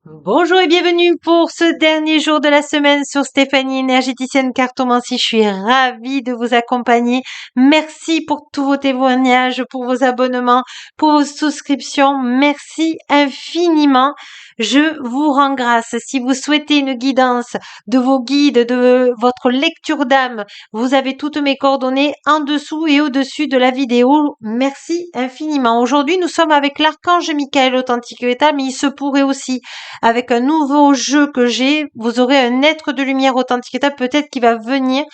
Bonjour et bienvenue pour ce dernier jour de la semaine sur Stéphanie énergéticienne cartomancie. Je suis ravie de vous accompagner. Merci pour tous vos témoignages, pour vos abonnements, pour vos souscriptions. Merci infiniment. Je vous rends grâce. Si vous souhaitez une guidance de vos guides, de votre lecture d'âme, vous avez toutes mes coordonnées en dessous et au-dessus de la vidéo. Merci infiniment. Aujourd'hui, nous sommes avec l'archange Michael authentique véritable, mais il se pourrait aussi avec un nouveau jeu que j'ai, vous aurez un être de lumière authentique étape peut-être qui va venir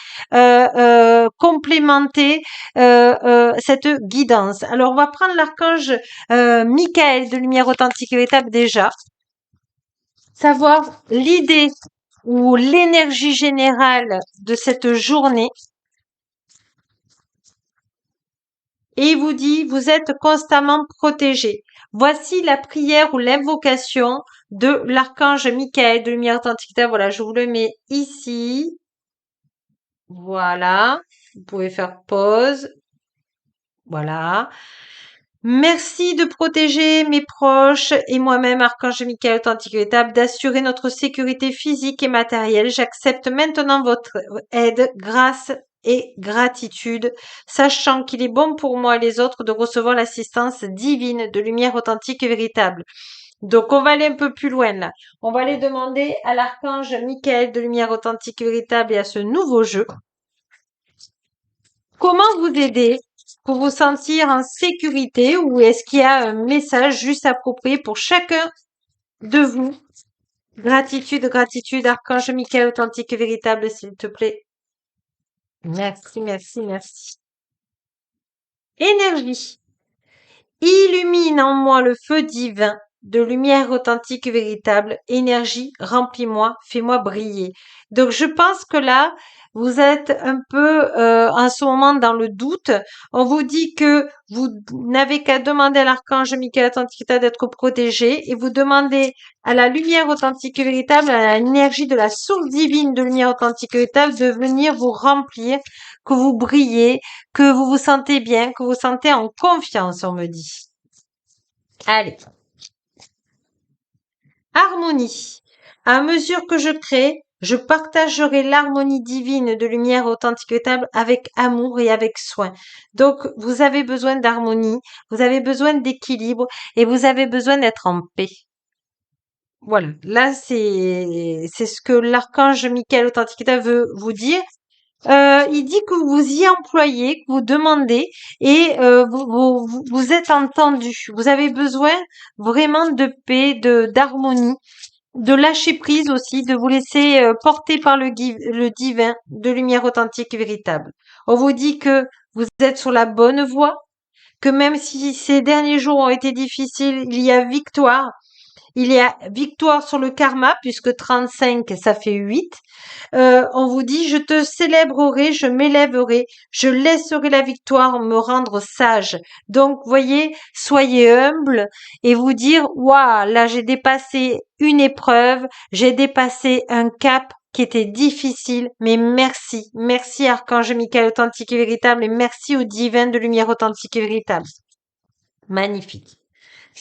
complémenter cette guidance. Alors on va prendre l'archange Michael de lumière authentique étape déjà, savoir l'idée ou l'énergie générale de cette journée. Et il vous dit, vous êtes constamment protégé. Voici la prière ou l'invocation de l'archange Michael de lumière authentique. Voilà, je vous le mets ici. Voilà. Vous pouvez faire pause. Voilà. Merci de protéger mes proches et moi-même, archange Michael authentique véritable, d'assurer notre sécurité physique et matérielle. J'accepte maintenant votre aide, grâce et gratitude, sachant qu'il est bon pour moi et les autres de recevoir l'assistance divine de lumière authentique et véritable. Donc, on va aller un peu plus loin là. On va aller demander à l'archange Michael de lumière authentique et véritable et à ce nouveau jeu comment vous aider pour vous sentir en sécurité, ou est-ce qu'il y a un message juste approprié pour chacun de vous? Gratitude, gratitude, archange Michael authentique et véritable, s'il te plaît. Merci, merci, merci. Énergie. Illumine en moi le feu divin de lumière authentique et véritable. Énergie, remplis-moi, fais-moi briller. Donc, je pense que là, vous êtes un peu en ce moment dans le doute. On vous dit que vous n'avez qu'à demander à l'archange Michael authentique d'être protégé, et vous demandez à la lumière authentique et véritable, à l'énergie de la source divine de lumière authentique et véritable de venir vous remplir, que vous brillez, que vous vous sentez bien, que vous vous sentez en confiance, on me dit. Allez. Harmonie. À mesure que je crée, je partagerai l'harmonie divine de lumière authentique et véritable avec amour et avec soin. Donc, vous avez besoin d'harmonie, vous avez besoin d'équilibre et vous avez besoin d'être en paix. Voilà. Là, c'est ce que l'archange Michael authentique et véritable veut vous dire. Il dit que vous y employez, que vous demandez, et vous êtes entendu. Vous avez besoin vraiment de paix, d'harmonie, de lâcher prise aussi, de vous laisser porter par le divin, de lumière authentique et véritable. On vous dit que vous êtes sur la bonne voie, que même si ces derniers jours ont été difficiles, il y a victoire. Il y a victoire sur le karma, puisque 35, ça fait 8. On vous dit, je te célébrerai, je m'élèverai, je laisserai la victoire me rendre sage. Donc, voyez, soyez humble et vous dire, waouh, là, j'ai dépassé une épreuve, j'ai dépassé un cap qui était difficile, mais merci. Merci, archange Michael authentique et véritable, et merci au divin de lumière authentique et véritable. Magnifique.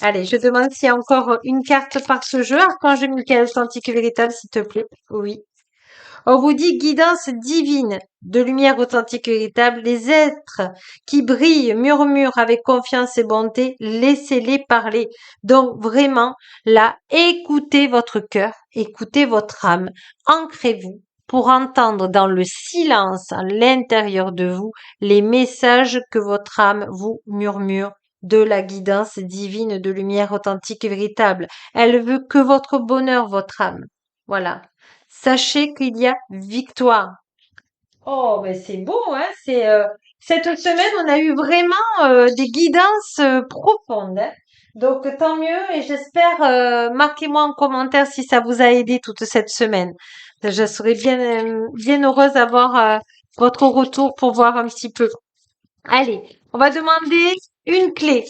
Allez, je demande s'il y a encore une carte par ce jeu. Archange Michael authentique et véritable, s'il te plaît. Oui. On vous dit guidance divine, de lumière authentique et véritable. Les êtres qui brillent, murmurent avec confiance et bonté, laissez-les parler. Donc vraiment, là, écoutez votre cœur, écoutez votre âme, ancrez-vous pour entendre dans le silence à l'intérieur de vous les messages que votre âme vous murmure de la guidance divine de lumière authentique et véritable. Elle veut que votre bonheur, votre âme. Voilà. Sachez qu'il y a victoire. Oh, mais c'est beau, hein? Cette semaine, on a eu vraiment des guidances profondes, hein. Donc, tant mieux, et j'espère, marquez-moi en commentaire si ça vous a aidé toute cette semaine. Je serais bien heureuse d'avoir votre retour pour voir un petit peu. Allez, on va demander une clé.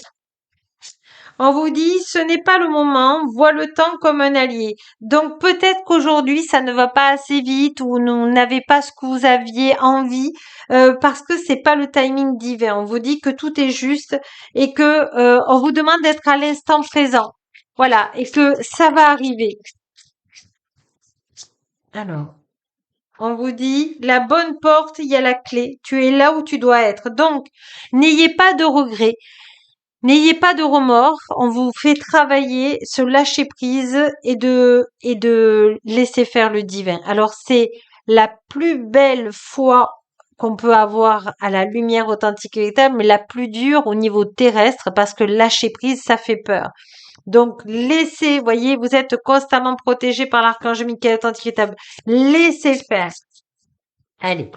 On vous dit, ce n'est pas le moment, vois le temps comme un allié. Donc peut-être qu'aujourd'hui, ça ne va pas assez vite, ou vous n'avez pas ce que vous aviez envie, parce que c'est pas le timing divin. On vous dit que tout est juste et que on vous demande d'être à l'instant présent. Voilà, et que ça va arriver. Alors, on vous dit, la bonne porte, il y a la clé. Tu es là où tu dois être. Donc, n'ayez pas de regrets. N'ayez pas de remords, on vous fait travailler, se lâcher prise et de laisser faire le divin. Alors c'est la plus belle foi qu'on peut avoir à la lumière authentique et véritable, mais la plus dure au niveau terrestre parce que lâcher prise, ça fait peur. Donc laissez, voyez, vous êtes constamment protégé par l'archange Michael authentique et véritable. Laissez faire. Allez.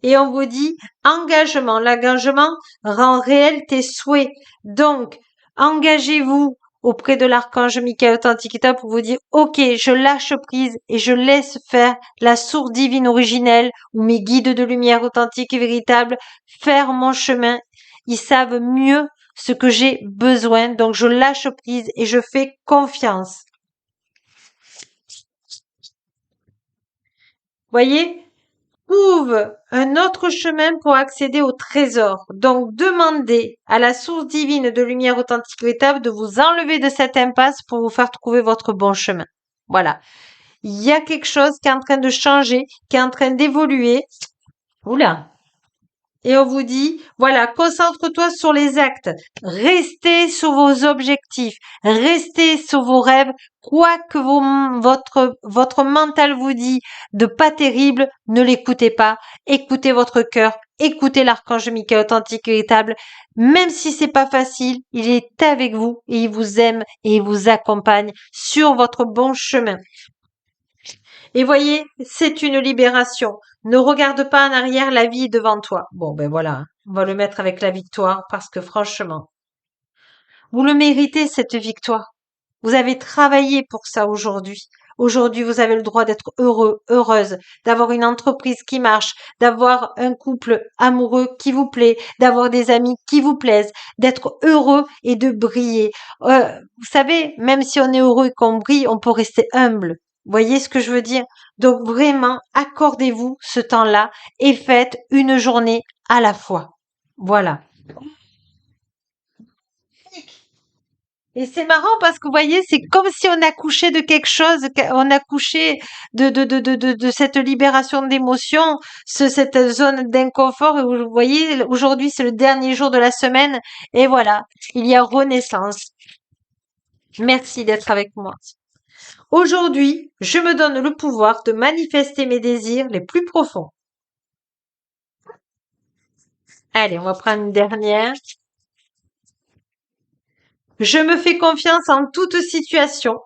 Et on vous dit engagement. L'engagement rend réel tes souhaits. Donc, engagez-vous auprès de l'archange Michael Authenticita pour vous dire, OK, je lâche prise et je laisse faire la source divine originelle ou mes guides de lumière authentique et véritable faire mon chemin. Ils savent mieux ce que j'ai besoin. Donc, je lâche prise et je fais confiance. Voyez? Trouve un autre chemin pour accéder au trésor. Donc, demandez à la source divine de lumière authentique véritable de vous enlever de cette impasse pour vous faire trouver votre bon chemin. Voilà. Il y a quelque chose qui est en train de changer, qui est en train d'évoluer. Oula. Et on vous dit, voilà, concentre-toi sur les actes. Restez sur vos objectifs. Restez sur vos rêves. Quoi que votre mental vous dit de pas terrible, ne l'écoutez pas. Écoutez votre cœur. Écoutez l'archange Michael authentique et véritable. Même si c'est pas facile, il est avec vous et il vous aime et il vous accompagne sur votre bon chemin. Et voyez, c'est une libération. Ne regarde pas en arrière, la vie est devant toi. Bon, ben voilà, on va le mettre avec la victoire parce que franchement, vous le méritez, cette victoire. Vous avez travaillé pour ça aujourd'hui. Aujourd'hui, vous avez le droit d'être heureux, heureuse, d'avoir une entreprise qui marche, d'avoir un couple amoureux qui vous plaît, d'avoir des amis qui vous plaisent, d'être heureux et de briller. Vous savez, même si on est heureux et qu'on brille, on peut rester humble. Vous voyez ce que je veux dire? Donc vraiment, accordez-vous ce temps-là et faites une journée à la fois. Voilà. Et c'est marrant parce que vous voyez, c'est comme si on accouchait de quelque chose, on accouchait de cette libération d'émotions, cette zone d'inconfort. Et vous voyez, aujourd'hui, c'est le dernier jour de la semaine. Et voilà, il y a renaissance. Merci d'être avec moi. Aujourd'hui, je me donne le pouvoir de manifester mes désirs les plus profonds. Allez, on va prendre une dernière. Je me fais confiance en toute situation.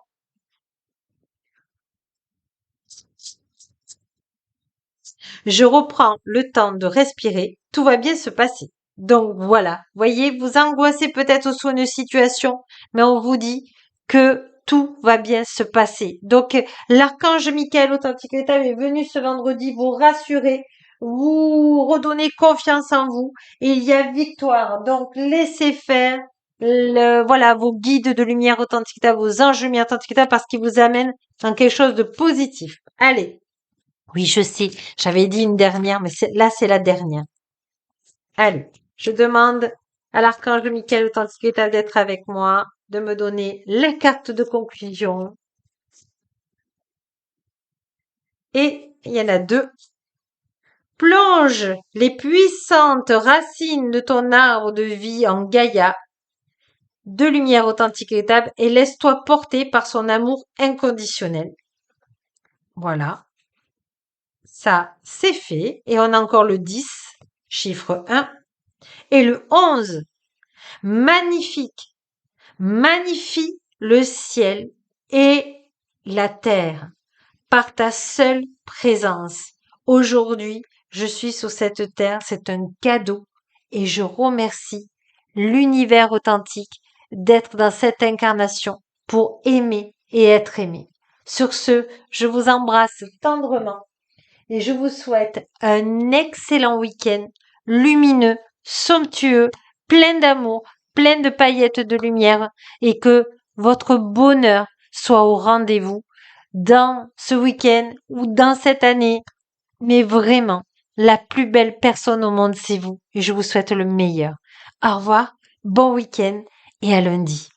Je reprends le temps de respirer, tout va bien se passer. Donc voilà, voyez, vous angoissez peut-être sous une situation, mais on vous dit que tout va bien se passer. Donc l'archange Michael authentique véritable est venu ce vendredi vous rassurer, vous redonner confiance en vous et il y a victoire. Donc laissez faire voilà vos guides de lumière authentique, vos anges de lumière authentique parce qu'ils vous amènent dans quelque chose de positif. Allez. Oui, je sais, j'avais dit une dernière, mais là, c'est la dernière. Allez, je demande à l'archange Michael authentique d'être avec moi, de me donner les cartes de conclusion. Et il y en a deux. Plonge les puissantes racines de ton arbre de vie en Gaïa, de lumière authentique et laisse-toi porter par son amour inconditionnel. Voilà. Ça, c'est fait. Et on a encore le 10, chiffre 1. Et le 11, magnifique, magnifie le ciel et la terre par ta seule présence. Aujourd'hui, je suis sur cette terre, c'est un cadeau et je remercie l'univers authentique d'être dans cette incarnation pour aimer et être aimé. Sur ce, je vous embrasse tendrement et je vous souhaite un excellent week-end lumineux, somptueux, plein d'amour, plein de paillettes de lumière et que votre bonheur soit au rendez-vous dans ce week-end ou dans cette année. Mais vraiment, la plus belle personne au monde, c'est vous et je vous souhaite le meilleur. Au revoir, bon week-end et à lundi.